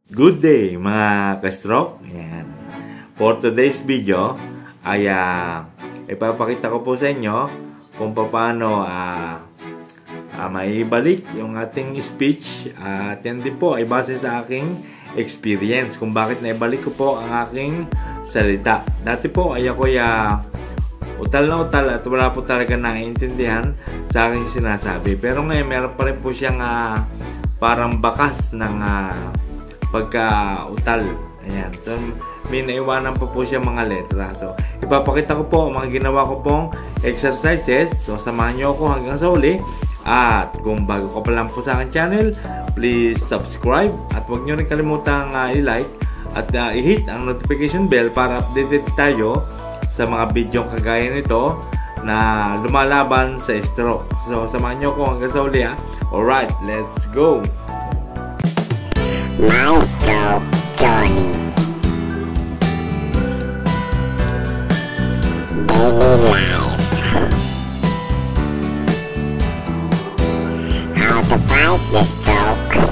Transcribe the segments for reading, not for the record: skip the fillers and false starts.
Good day mga ka-stroke. Ayan. For today's video ay ipapakita ko po sa inyo kung paano maibalik yung ating speech, at yan din po ay base sa aking experience kung bakit naibalik ko po ang aking salita. Dati po ay ako utal na utal at wala po talaga naiintindihan sa aking sinasabi. Pero ngayon meron pa rin po siyang parang bakas ng pagka-utal. Ayan. So, may naiwanan pa po siya mga letra. So, ipapakita ko po ang mga ginawa ko pong exercises. So, samahan nyo ako hanggang sa uli. At kung bago ka pa lang po sa aking channel, please subscribe. At huwag nyo rin kalimutang i-like at i-hit ang notification bell para updated tayo sa mga video kagaya nito na lumalaban sa stroke. So, samahan nyo ako hanggang sa uli. Alright, let's go! Maestro Johnny. Daily life. How to fight the stroke.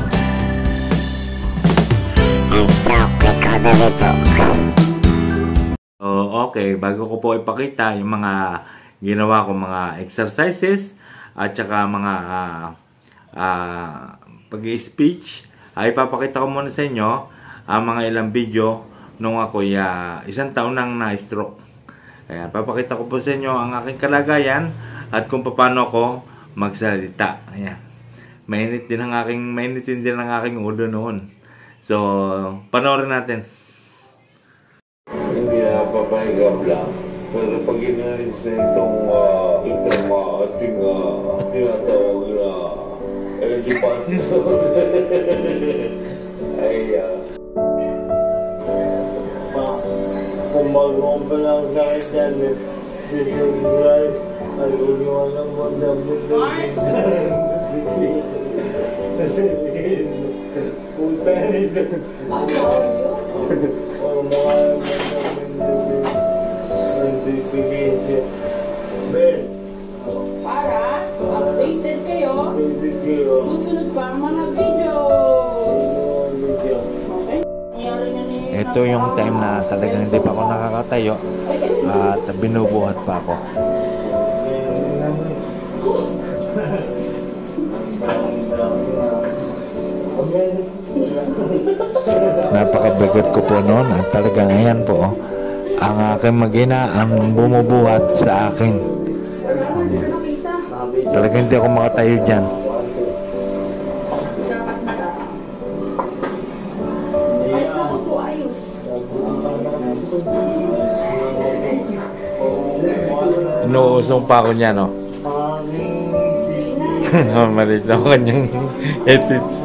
And stroke recovery book. Okay, bago ko po ipakita yung mga ginawa ko mga exercises at saka mga pag-speech, ay papakita ko muna sa inyo ang mga ilang video nung ako isang taon nang na-stroke. Kaya papakita ko po sa inyo ang aking kalagayan at kung paano ako magsalita. Ayan. Mainit din ang aking ulo noon. So, panoorin natin. Hindi napapahigap lang. Pero pag inalis na itong ating tinatawag na elephant ay kung magawa pa lang sa akin yan, disengrize ay uliwan ng mga kasi punta nito o mga notification Ben, para updated kayo, susunod pa ang mga video. Okay? Ito yung time na talagang hindi pa ako nakakatayo at binubuhat pa ako. Napakabigat ko po noon at talagang ayan po ang aking mag-ina ang bumubuhat sa akin. Ayan. Talagang hindi ako makatayo dyan. Inuusong pa ako niya, no? Malit na ako kanyang edits.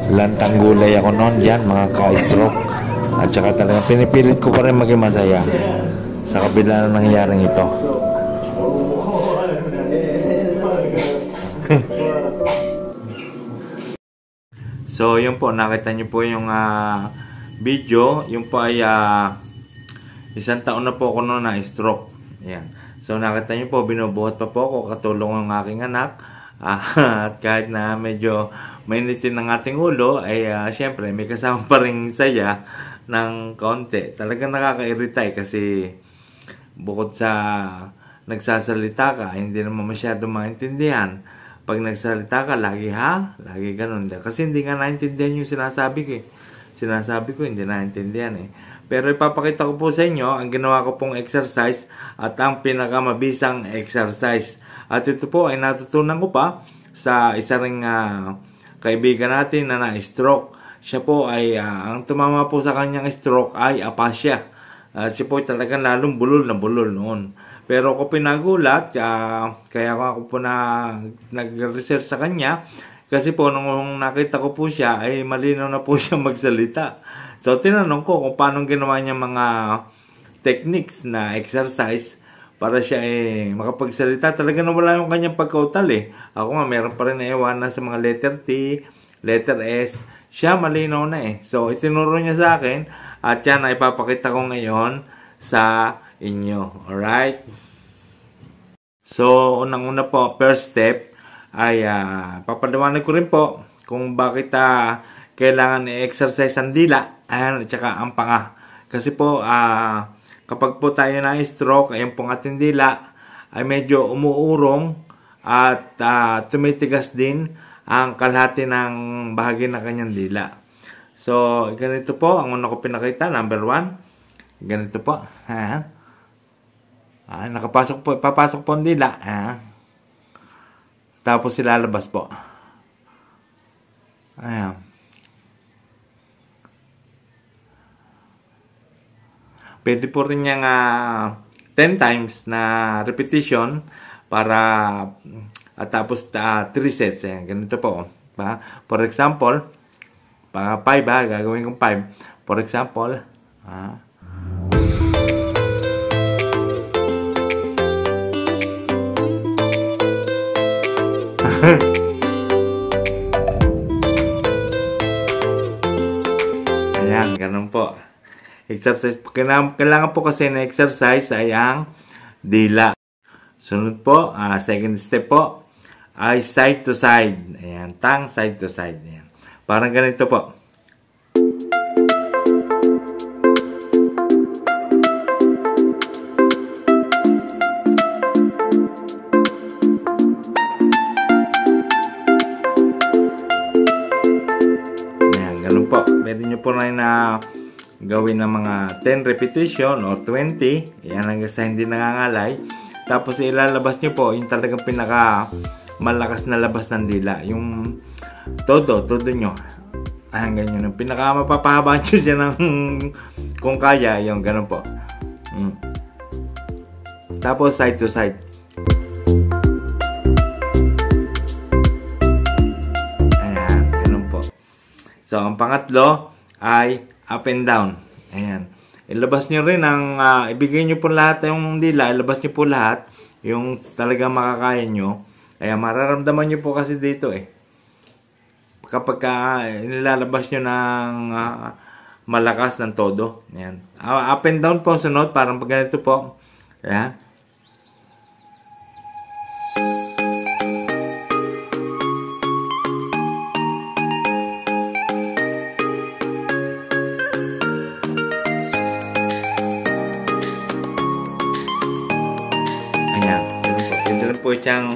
Lantang gulay ako noon dyan, mga ka-stroke. At saka talagang pinipilit ko pa rin maging masaya sa kabila ng nangyaring ito. So, yun po, nakita nyo po yung video. Yung po ay isang taon na po ako noon na stroke. Ayan. So, nakita nyo po, binubuhat pa po ako, katulong ng aking anak. At kahit na medyo mainitin ng ating ulo, ay syempre, may kasama pa rin saya ng kaunti. Talagang nakaka-irita kasi bukod sa nagsasalita ka, hindi naman masyado maintindihan. Pag nagsalita ka, lagi lagi ganun. Kasi hindi nga naintindihan yung sinasabi ko. Sinasabi ko, hindi naintindihan eh. Pero ipapakita ko po sa inyo ang ginawa ko pong exercise at ang pinakamabisang exercise. At ito po ay natutunan ko pa sa isa ring kaibigan natin na na-stroke. Siya po ay, ang tumama po sa kanyang stroke ay aphasia. Siya po talagang lalong bulol na bulol noon. Pero ako pinagulat, kaya ako po nag-research sa kanya, kasi po nung nakita ko po siya, ay malinaw na po siya magsalita. So, tinanong ko kung paano ginawa niya mga techniques na exercise para siya makapagsalita. Talaga nawala yung kanyang pagkautal eh. Ako nga, meron pa rin naiwanan sa mga letter T, letter S. Siya malinaw na eh. So, itinuro niya sa akin at yan ay ipapakita ko ngayon sa inyo. Alright? So, unang-una po, first step ay papaliwanag ko rin po kung bakit kailangan i-exercise ang dila at saka ang panga. Kasi po, kapag po tayo na-stroke, ayun pong ating dila ay medyo umuurong at tumitigas din ang kalahati ng bahagi ng kanyang dila. So, ganito po, ang una ko pinakita, number 1. Ganito po. Papasok po ang dila. Tapos ilalabas po. Ayan. Pwede po rin niyang 10 times na repetition para at tapos 3 sets. Ayan. Ganito po. For example, 5 gagawin kong 5. For example, ayan, ganun po. Exercise. Kailangan po kasi na exercise ay ang dila. Sunod po, second step po, ay side to side. Ayan, side to side. Ayan. Parang ganito po. Ayan, ganun po. Pwede nyo po rin na gawin ng mga 10 repetition o 20. Ayan, hanggang sa hindi nangangalay. Tapos ilalabas nyo po yung talagang pinaka malakas na labas ng dila. Yung todo nyo. Hanggang yun. Yung pinaka mapapahaba nyo dyan ng kung kaya, yung ganun po. Tapos side to side. Ayan, ganun po. So, ang pangatlo ay up and down. Ayan. Ilabas nyo rin ang, ibigay nyo po lahat yung dila, ilabas nyo po lahat, yung talagang makakaya nyo. Ayan, mararamdaman nyo po kasi dito kapag nilalabas nyo ng malakas ng todo. Ayan. Up and down po sunod, parang pag ganito po. Ayan. Po siyang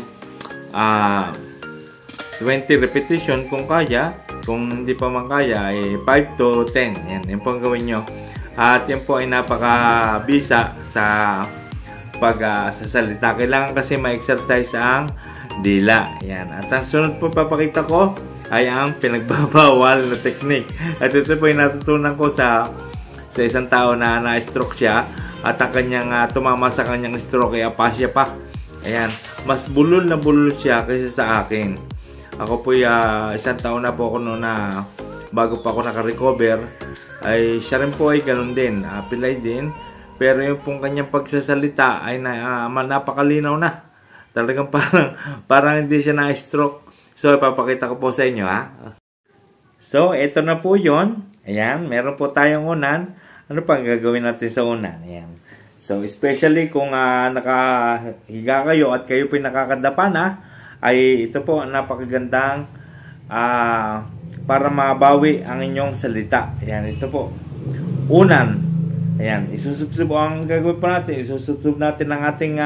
20 repetition kung kaya. Kung hindi pa man kaya ay 5 to 10. Yan po ang gawin nyo. At yan po ay napakabisa sa pagsasalita. Kailangan kasi ma-exercise ang dila. Yan. At ang sunod po papakita ko ay ang pinagbabawal na technique. At ito po ay natutunan ko sa isang tao na na-stroke siya. At ang kanyang tumama sa kanyang stroke ay aphasia pa. Ayan, mas bulol na bulol siya kaysa sa akin. Ako po isang taon na po ako noon na bago pa ako naka-recover, ay siya rin po ay ganun din, pilay din. Pero yung pong kanyang pagsasalita ay napakalinaw na. Talagang parang hindi siya na-stroke. So, ipapakita ko po sa inyo So, ito na po yon. Ayan, meron po tayong unan. Ano pa gagawin natin sa unan? Ayan. So, especially kung nakahiga kayo at kayo po nakakadapa na, ay ito po napakagandang para mabawi ang inyong salita. Ayan, ito po. Unan. Ayan, isusubsub ang gagawin po natin. Isusubsub natin ang ating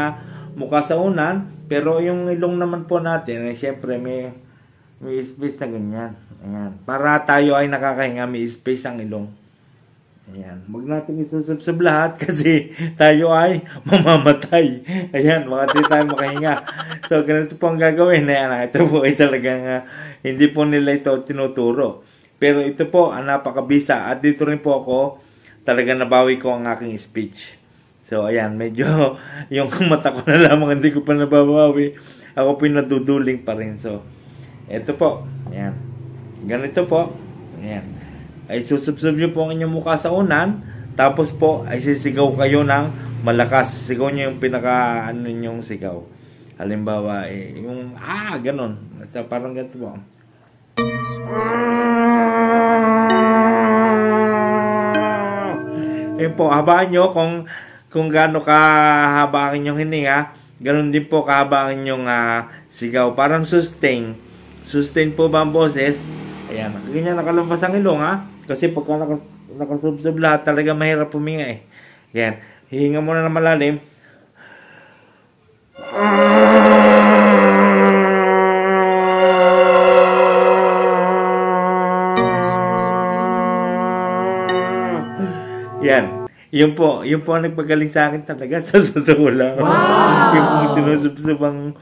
mukha sa unan. Pero yung ilong naman po natin, syempre may space na ganyan. Ayan. Para tayo ay nakakahinga, may space ang ilong. Ayan. Huwag natin isusubsub lahat kasi tayo ay mamamatay. Ayan. Baka di tayo makahinga. So, ganito po ang gagawin. Ayan. Ito po ay talagang hindi po nila ito tinuturo. Pero ito po ang napakabisa. At dito rin po ako talagang nabawi ko ang aking speech. So, ayan. Medyo yung mata ko na lamang hindi ko pa nababawi. Ako po naduduling pa rin. So, ito po. Ayan. Ganito po. Ayan. Ay susubsob nyo po ang inyong mukha sa unan, tapos po ay sisigaw kayo ng malakas. Sigaw nyo yung pinaka nyong sigaw. Halimbawa, yung ganon. Parang ganito po. Ayun po, habaan nyo kung kung gaano kahaba ang inyong hininga, ganun din po kahaba ang inyong sigaw. Parang sustain. Sustain po ba ang boses? Ayan. Ganyan nakalabas ang ilong kasi pagka nakasubsob lahat, talaga mahirap huminga eh. Ayan. Hihinga muna na malalim. Yan. Yun po ang nagpagaling sa akin talaga sa totoo lang. Wow! Yung pong sinusubsob ang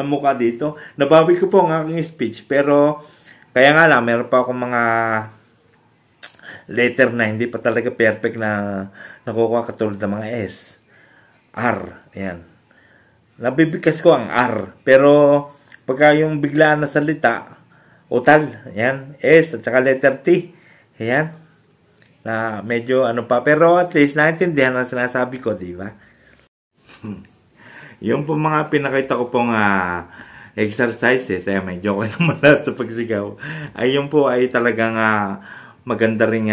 mukha dito. Nabawi ko po ang aking speech, pero kaya nga lang, meron pa akong mga letter na hindi pa talaga perfect na nakukuha katulad ng mga S. R. Ayan. Nabibigkas ko ang R. Pero pagka yung biglaan na salita, utal. Ayan. S at saka letter T. Ayan. Na medyo ano pa. Pero at least naintindihan ang sinasabi ko, di ba? Yung po mga pinakita ko pong exercises, medyo okay naman lahat sa pagsigaw. Ay yung po ay talagang maganda rin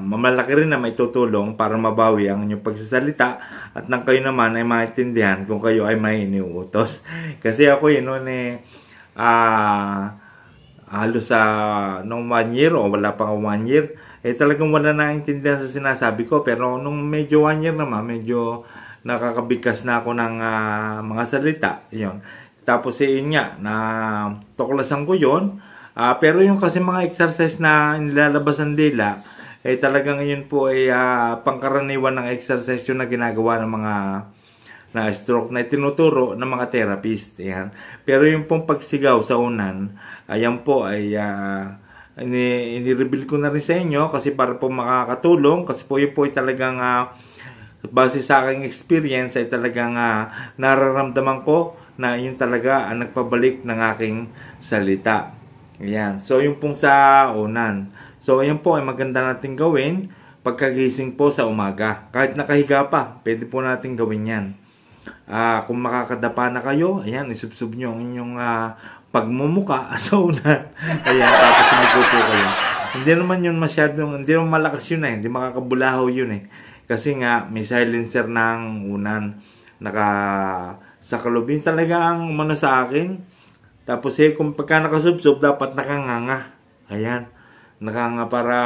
mamalaki rin na may tutulong para mabawi ang inyong pagsasalita at nang kayo naman ay maintindihan kung kayo ay may iniuutos. Kasi ako noon halos nung 1 year o wala pang 1 year, talagang wala naintindihan sa sinasabi ko. Pero nung medyo 1 year naman, medyo nakakabigkas na ako ng mga salita. Yun. Tapos yun nga, na tuklasan ko yun. Pero yung kasi mga exercise na nilalabas ang dila, talagang yun po ay pangkaraniwan ng exercise yun na ginagawa ng mga na stroke na tinuturo ng mga therapist. Yan. Pero yung pong pagsigaw sa unan, ayan po ay ini-reveal ko na rin sa inyo kasi para po makakatulong. Kasi po yun po ay talagang base sa aking experience ay talagang nararamdaman ko na yun talaga ang nagpabalik ng aking salita. Ayan. So, yung pong sa unan. So, yun po ay maganda natin gawin pagkagising po sa umaga. Kahit nakahiga pa, pwede po natin gawin yan. Kung makakadapa na kayo, ayan, isubsob nyo ang inyong pagmumuka sa unan. Ayan, tapos sumiko po kayo. Hindi naman yun masyadong, hindi naman malakas yun hindi makakabulahaw yun Kasi nga, may silencer ng unan. Sa kalubin talaga ang umano sa akin. Tapos kung pagka nakasubsob, dapat nakanganga. Ayan. Nakanga para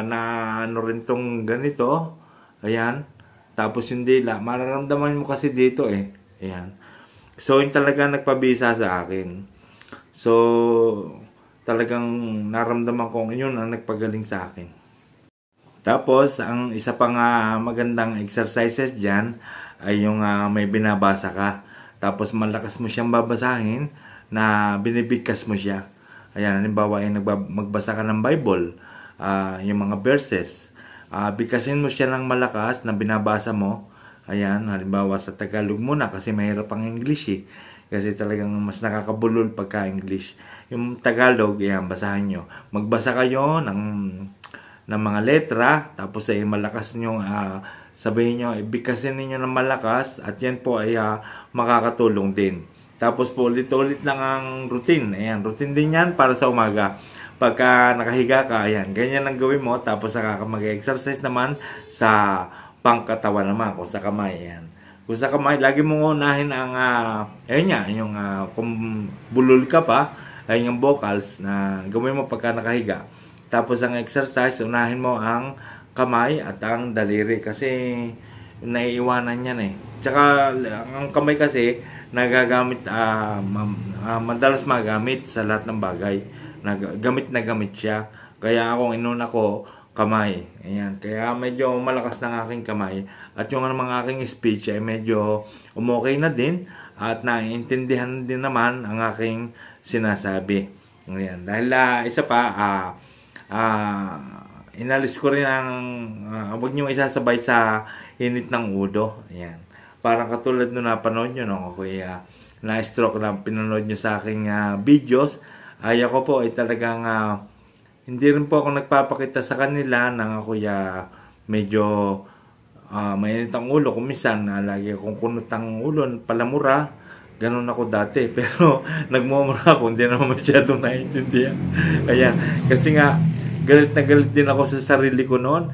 na ano rin tong ganito. Ayan. Tapos yung dila. Mararamdaman mo kasi dito Ayan. So, yun talaga nagpabisa sa akin. So, talagang naramdaman ko yun ang nagpagaling sa akin. Tapos, ang isa pang magandang exercises dyan ay yung may binabasa ka. Tapos, malakas mo siyang babasahin na binibigkas mo siya. Ayan, halimbawa ay magbasa ka ng Bible, yung mga verses. Bigkasin mo siya ng malakas na binabasa mo. Ayan, halimbawa sa Tagalog muna kasi mahirap ang English Kasi talagang mas nakakabulol pagka English. Yung Tagalog, ayan, basahan nyo. Magbasa kayo ng mga letra, tapos ay malakas nyo, sabihin nyo, ibigkasin ninyo ng malakas, at yan po ay makakatulong din. Tapos po ulit-ulit lang ang routine. Ayan, routine din yan para sa umaga. Pagka nakahiga ka, ayan, ganyan lang gawin mo. Tapos saka mag-exercise naman sa pangkatawan naman, kung sa kamay. Ayan. Kung sa kamay, lagi mong unahin ang, ayun nga, yung kung bulol ka pa, ay yung vocals na gawin mo pagka nakahiga. Tapos ang exercise, unahin mo ang kamay at ang daliri kasi naiiwanan yan Tsaka ang kamay kasi nagagamit, madalas magamit sa lahat ng bagay. Gamit na gamit siya. Kaya akong inuna ko, kamay. Ayan. Kaya medyo malakas ng aking kamay. At yung mga aking speech ay medyo umokay na din. At naiintindihan din naman ang aking sinasabi. Ayan. Dahil isa pa, inalis ko rin ang huwag nyo isasabay sa init ng ulo. Ayan. Parang katulad nung napanood nyo nung ako na-stroke na pinanood nyo sa aking videos. Ay ako po ay talagang hindi rin po ako nagpapakita sa kanila nang ako medyo mainit ang ulo. Kung minsan lagi akong kunot ang ulo, palamura. Ganun ako dati. Pero nagmumura ako, hindi naman masyadong naiintindihan. Ayan. Kasi nga, galit na galit din ako sa sarili ko noon.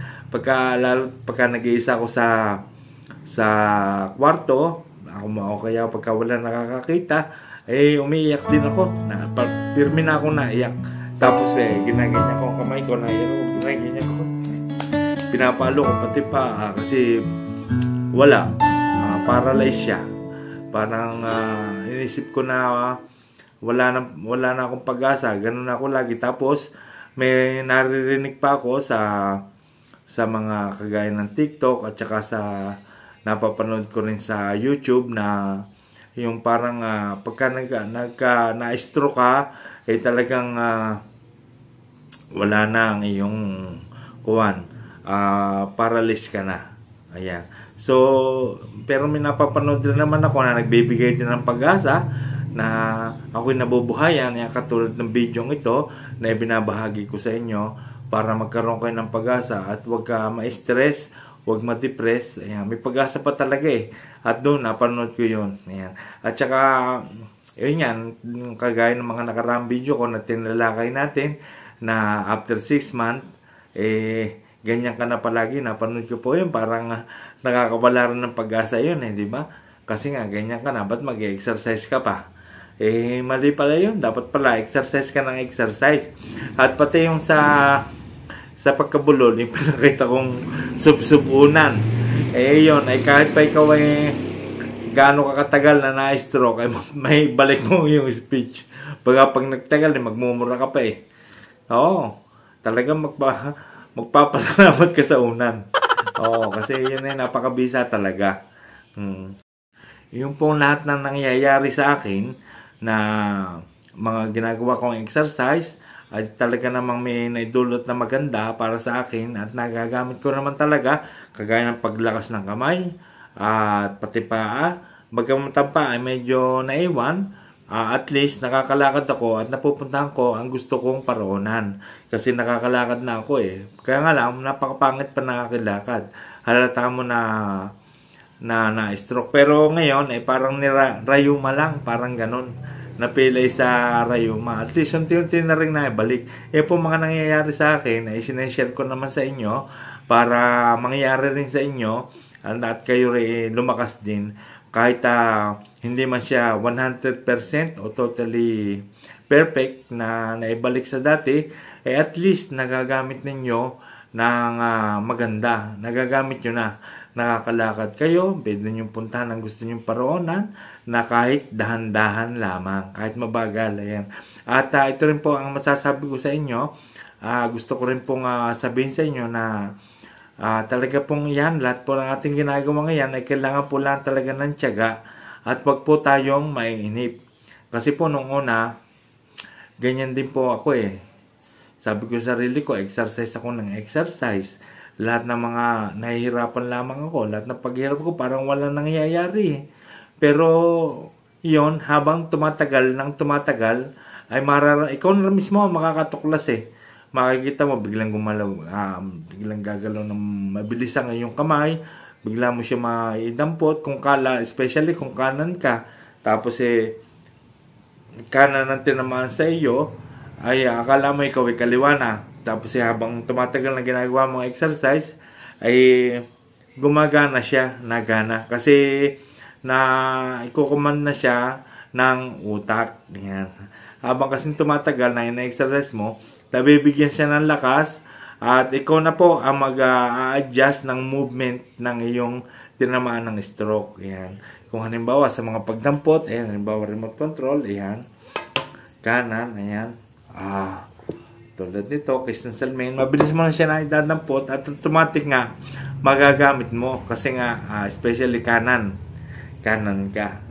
Lalo pagka nag-iisa ako sa sa kwarto, ako kaya pagka wala nakakakita, umiiyak din ako. Pirmi na ako naiyak. Tapos ginaganyan ko ang kamay ko, ginaganyan ko. Pinapalo ko pati pa kasi wala. Paralyzed siya. Parang inisip ko na wala na akong pag-asa. Ganun ako lagi. Tapos may naririnig pa ako sa mga kagaya ng TikTok at saka sa napapanood ko rin sa YouTube na yung parang pagka na-stroke ka, talagang wala na ang iyong paralyzed ka na. Ayan. So, pero may napapanood din naman ako na nagbibigay din ng pag-asa na ako'y nabubuhayan. Yan, katulad ng video ito na ibinabahagi ko sa inyo para magkaroon kayo ng pag-asa at huwag ka ma-stress, huwag ma-depress. Ayan, may pag-asa pa talaga At doon, napanood ko yun. Ayan. At saka, yun yan, kagaya ng mga nakaraang video ko na tinalakay natin na after 6 months, ganyan ka na palagi. Napanood ko po yun. Parang nakakawala rin ng pag-asa yun, di ba? Kasi nga, ganyan ka na. Ba't mag-exercise ka pa? Mali pala yun. Dapat pala, exercise ka ng exercise. At pati yung sa pagkabulol, yung pinakita kong sub-subunan. Yun, kahit pa ikaw gaano ka katagal na na-stroke, may balik mo yung speech. Pag nagtagal, magmumura ka pa Oo, talagang magpapasalamat ka sa unan. Oo, kasi yun napakabisa talaga. Yung pong lahat na nangyayari sa akin na mga ginagawa kong exercise ay talaga namang may naidulot na maganda para sa akin at nagagamit ko naman talaga kagaya ng paglakas ng kamay at pati paa. Bagamat ang paa ay medyo naiwan, at least nakakalakad ako at napupuntahan ko ang gusto kong paroonan kasi nakakalakad na ako Kaya nga lang, napakapangit pa nakakilakad. Halata mo na stroke. Pero ngayon parang rayuma lang, parang ganun. Napilay sa rayuma. At least unti-unti na rin naibalik. Po mga nangyayari sa akin ay sineshare ko naman sa inyo para mangyayari rin sa inyo at kayo rin lumakas din. Kahit hindi man siya 100% o totally perfect na naibalik sa dati, at least nagagamit ninyo ng maganda. Nagagamit nyo na. Nakakalakad kayo, pwede nyo puntahan ang gusto nyo paroonan na kahit dahan-dahan lamang, kahit mabagal. Ayan. At ito rin po ang masasabi ko sa inyo. Gusto ko rin pong sabihin sa inyo na talaga pong yan, lahat po ng ating ginagawa ngayon ay kailangan po lang talaga ng tiyaga at wag po tayong maiinip. Kasi po nung una, ganyan din po ako Sabi ko sa sarili ko, exercise ako ng exercise. Lahat ng mga nahihirapan lamang ako, lahat ng paghihirap ko parang wala nangyayari. Pero yon habang tumatagal ay ikaw na mismo makakatuklas Makikita mo biglang gumalaw, biglang gagalaw ng mabilis ang iyong kamay, bigla mo siya maidampot especially kung kanan ka. Tapos kanan ang tinamaan sa iyo, ay akala mo ikaw ay kaliwa na. Tapos habang tumatagal na ginagawa mong exercise, ay gumagana siya, nagana. Kasi ikukuman na siya ng utak. Yan. Habang kasi tumatagal na ina-exercise mo, nabibigyan siya ng lakas at ikaw na po ang mag-a-adjust ng movement ng iyong tinamaan ng stroke. Yan. Kung halimbawa sa mga pagdampot, halimbawa remote control, kanan, tulad nito, kiss ng salmain, mabilis mo na siya na idadampot at automatic nga magagamit mo kasi nga especially kanan ka.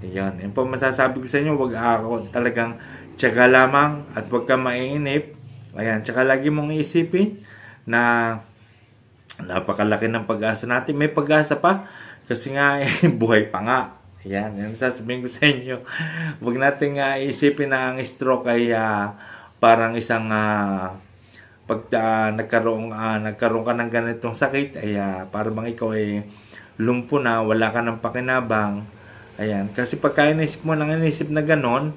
Ayan. Yan po masasabi ko sa inyo, wag ako talagang tiyaga lamang at wag ka mainip. Ayan, tsaka lagi mong iisipin na napakalaki ng pag-asa natin. May pag-asa pa kasi nga buhay pa nga. Ayan, yan sasabihin ko sa inyo. Huwag natin isipin na ang stroke ay parang isang pag nagkaroon ka ng ganitong sakit ay parang ikaw ay lumpo na, wala ka ng pakinabang. Ayan, kasi pagka inisip mo nang inisip na ganon,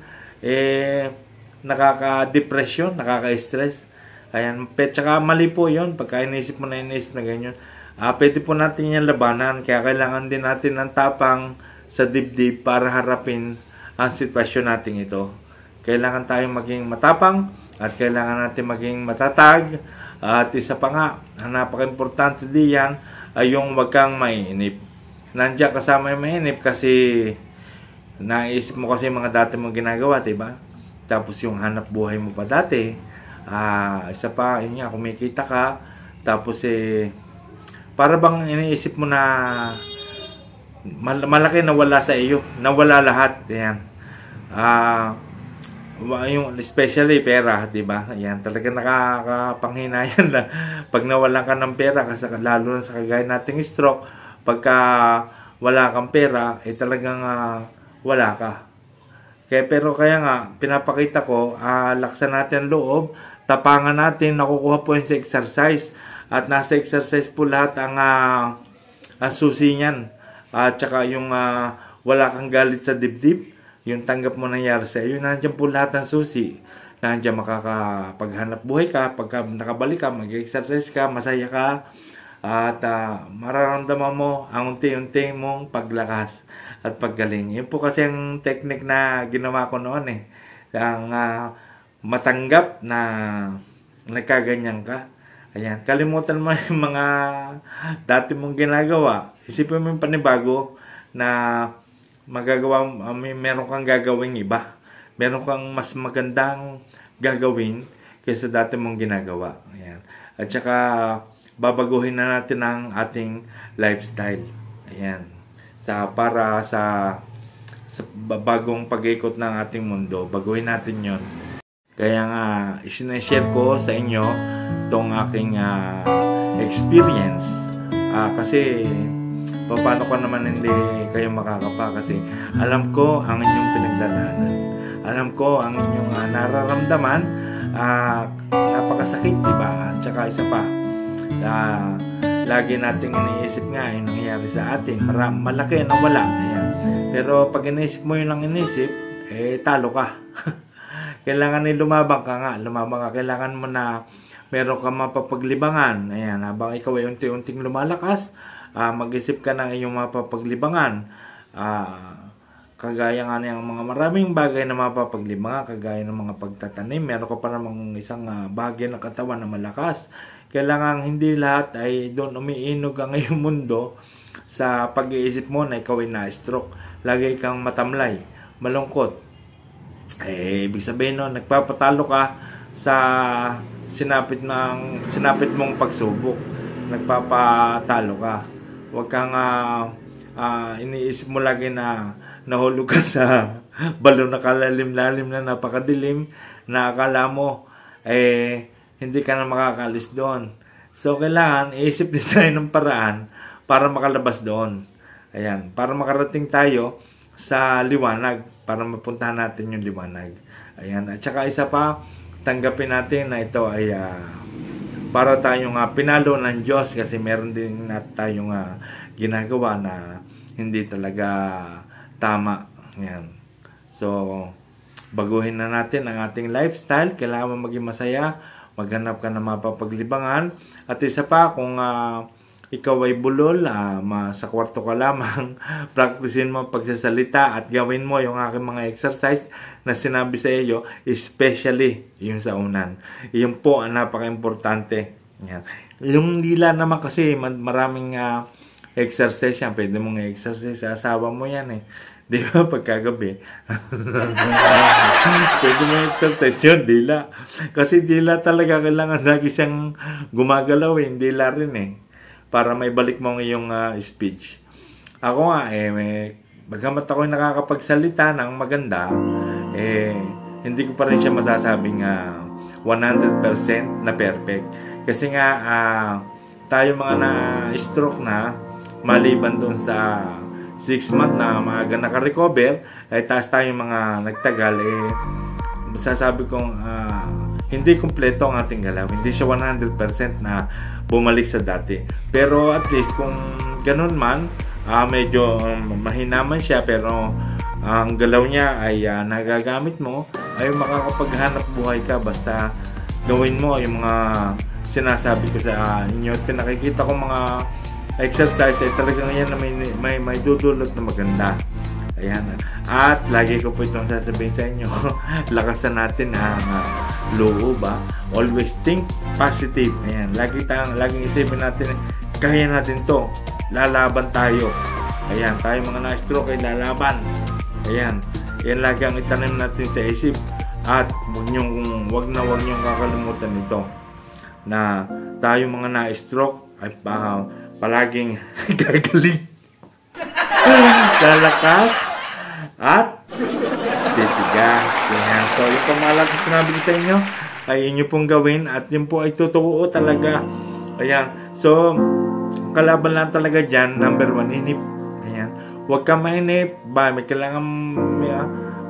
nakaka-depression, nakaka-stress. Ayan, tsaka mali po yun. Pagka inisip mo na inisip na ganyan, pwede po natin yan labanan. Kaya kailangan din natin ng tapang sa dibdib para harapin ang sitwasyon natin ito. Kailangan tayong maging matapang at kailangan natin maging matatag. At isa pa nga, ang napaka-importante diyan ay yung wag kang maiinip. Nandiyan kasama yung mainip kasi naisip mo kasi mga dati mong ginagawa, diba? Tapos yung hanap buhay mo pa dati, isa pa, yun nga, kumikita ka, tapos para bang iniisip mo na malaki nawala sa iyo, nawala lahat, yan. Yung especially pera, 'di ba? Ayan, talaga nakakapanghinayan na pag nawalan ka ng pera kasi lalo na sa kagaya nating stroke, pagka wala kang pera, talagang wala ka. Kaya nga pinapakita ko, laksan natin ang loob, tapangan natin, nakukuha po yun sa exercise at nasa exercise po lahat ang susi niyan. At saka yung wala kang galit sa dibdib, yung tanggap mo nangyari sa iyo, nandiyan po lahat ng susi. Nandiyan makakapaghanap buhay ka, pagka nakabalik ka, mag-exercise ka, masaya ka, at mararamdaman mo ang unti-unti mong paglakas at paggaling. Yun po kasi ang technique na ginawa ko noon ang matanggap na nagkaganyan ka. Ayan, kalimutan mo yung mga dati mong ginagawa. Isipin mo yung panibago na magagawa, meron kang gagawing iba. Meron kang mas magandang gagawin kaysa dati mong ginagawa. Ayan. At saka, babaguhin na natin ang ating lifestyle. Ayan. Para sa bagong pag-ikot ng ating mundo, baguhin natin yon. Kaya nga, isinashare ko sa inyo itong aking experience. Kasi, paano ko naman hindi kayo makakapa kasi alam ko ang inyong pinagdadaanan. Alam ko ang inyong nararamdaman. Napakasakit, diba? At saka isa pa, lagi nating iniisip nga yung nangyayari sa atin. Malaki na wala. Ayan. Pero pag iniisip mo yun lang iniisip, talo ka. Kailangan lumabang ka nga. Lumabang ka. Kailangan mo na meron ka mapapaglibangan. Ayan. Habang ikaw ay unti-unting lumalakas, mag-isip ka ng iyong mapapaglibangan. Kagaya nga ng mga maraming bagay na mapapaglibangan, kagaya ng mga pagtatanim, meron ka pa namang isang bagay ng katawan na malakas. Kailangan hindi lahat ay doon umiinog ang iyong mundo sa pag-iisip mo na ikaw ay na-stroke. Lagi kang matamlay, malungkot. Ibig sabihin nun, nagpapatalo ka sa sinapit mong pagsubok. Nagpapatalo ka. Huwag kang iniisip mo lagi na nahulog ka sa balon na kalalim-lalim na napakadilim na akala mo hindi ka na makakalis doon. So, kailangan iisip din tayo ng paraan para makalabas doon. Ayan, para makarating tayo sa liwanag, para mapuntahan natin yung liwanag. Ayan, at saka isa pa, tanggapin natin na ito ay para tayong pinalo ng Diyos kasi meron din tayong ginagawa na hindi talaga tama. Ayan. So, baguhin na natin ang ating lifestyle. Kailangan maging masaya. Maghanap ka ng mapapaglibangan. At isa pa, kung ikaw ay bulol, sa kwarto ka lamang, practicein mo pagsasalita at gawin mo yung aking mga exercise na sinabi sa iyo, especially yung sa unan. Iyon po ang napaka-importante. Yan. Yung dila naman kasi maraming exercise yan. Pwede mong exercise sa asawa mo yan Di ba? Pagkagabi. Pwede mong exercise yun, dila. Kasi dila talaga kailangan lagi siyang gumagalaw dila rin para may balik mo ang iyong speech. Ako nga, bagamat ako'y nakakapagsalita ng maganda, hindi ko pa rin siya masasabing 100% na perfect. Kasi nga, tayo mga na-stroke na, maliban doon sa 6 months na maaga naka-recover, ay taas tayong mga nagtagal, masasabi kong hindi kumpleto ang ating galaw. Hindi siya 100% na bumalik sa dati. Pero at least kung ganun man, medyo mahina man siya, pero ang galaw niya ay nagagamit mo, ay makakapaghanap buhay ka basta gawin mo yung mga sinasabi ko sa inyo. Pinakikita ko mga exercise ay talagang yan na may dudulot na maganda. Ayan. At lagi ko po itong sasabihin sa inyo, lakasan natin ang loob. Always think positive. Ayan. Laging isipin natin, kaya natin to. Lalaban tayo. Ayan. Tayo mga na-stroke ay lalaban. Ayan. Yan lagi ang itanim natin sa isip. At wag niyong kakalimutan ito. Na tayo mga na-stroke ay palaging gagaling. Sa lakas at titigas. Ayan. So, yung pamalat na sinabi ko sa inyo ay inyo pong gawin at yun po ay totoo talaga. Ayan. So, kalaban lang talaga dyan, number 1, inip. Ayan. Huwag ka mainip. May kailangan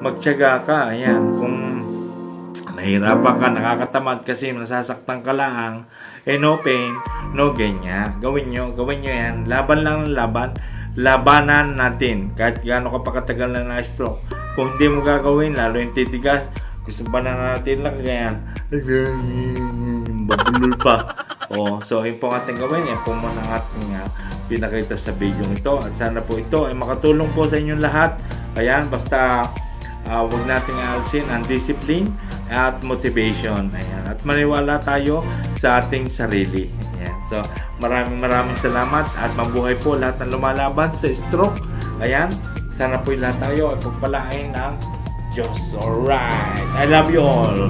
magtiyaga ka. Ayan. Kung nahirapan ka, nakakatamad kasi nasasaktan ka lang, no pain, no gain niya. Gawin nyo yan. Laban lang ng laban. Labanan natin kahit gaano ka pa katagal na na-stroke. Kung hindi mo gagawin, lalo yung titigas, gusto ba na natin lang ganyan, babulol pa. So yun po ang ating gawin. Yan po muna ang ating pinakita sa video ito, at sana po ito ay makatulong po sa inyong lahat. Ayan, basta huwag nating alisin ang discipline at motivation. Ayan, at maniwala tayo sa ating sarili. Ayan. So, maraming salamat at mabuhay po lahat ng lumalaban sa stroke. Ayan, sana po lahat tayo ay pagpalain ng Diyos. Alright, I love you all.